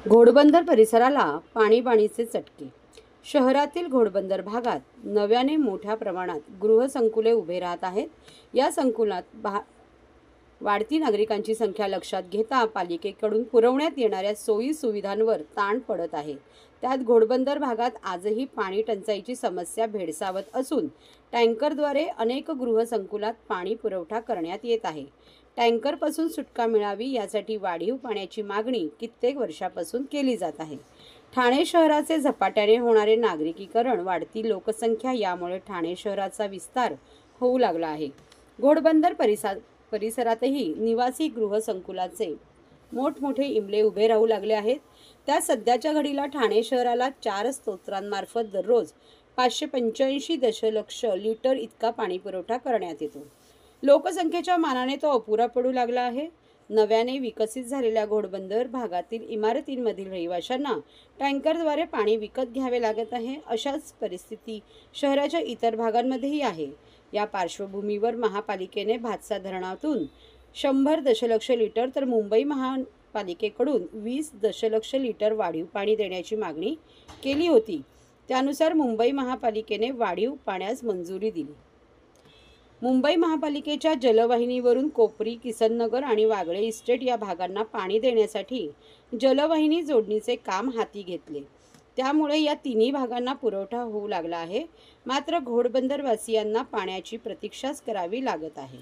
घोडबंदर परिसराला पाणीबाणीचे चटके. शहरातील घोडबंदर भागात नव्याने मोठ्या प्रमाणात गृहसंकुले उभे राहत आहेत. या संकुलात वाढती नागरिकांची संख्या लक्षात घेता पालिकेकडून पुरवण्यात येणाऱ्या सोयी सुविधांवर ताण पडत आहे. त्यात घोडबंदर भागात आजही पाणी टंचाईची समस्या भेडसावत असून टँकरद्वारे अनेक गृहसंकुलात पाणी पुरवठा करण्यात येत आहे. टँकरपासून सुटका मिळावी यासाठी वाढीव पाण्याची मागणी कित्येक वर्षापासून केली जात आहे. ठाणे शहराचे झपाट्याने होणारे नागरिकीकरण, वाढती लोकसंख्या यामुळे ठाणे शहराचा विस्तार होऊ लागला आहे. घोडबंदर परिसरातही निवासी गृहसंकुलाचे मोठमोठे इमले उभे राहू लागले आहेत. त्या सध्याच्या घडीला ठाणे शहराला 4 स्तोत्रांमार्फत दररोज 585 दशलक्ष लिटर इतका पाणी पुरवठा करण्यात येतो. लोकसंख्येच्या मानाने तो अपुरा पडू लागला आहे. नव्याने विकसित झालेल्या घोडबंदर भागातील इमारतींमधील रहिवाशांना टँकरद्वारे पाणी विकत घ्यावे लागत आहे. अशाच परिस्थिती शहराच्या इतर भागांमध्येही आहे. या पार्श्वभूमीवर महापालिकेने भातसा धरणातून 100 दशलक्ष लिटर तर मुंबई महापालिकेकडून 20 दशलक्ष लिटर वाढीव पाणी देण्याची मागणी केली होती. त्यानुसार मुंबई महापालिकेने वाढीव पाण्यास मंजुरी दिली. मुंबई महापालिकेच्या जलवाहिनीवरून कोपरी, किसननगर आणि वागळे इस्टेट या भागांना पाणी देण्यासाठी जलवाहिनी जोडणीचे काम हाती घेतले. त्यामुळे या तिन्ही भागांना पुरवठा होऊ लागला आहे. मात्र घोडबंदरवासियांना पाण्याची प्रतीक्षाच करावी लागत आहे.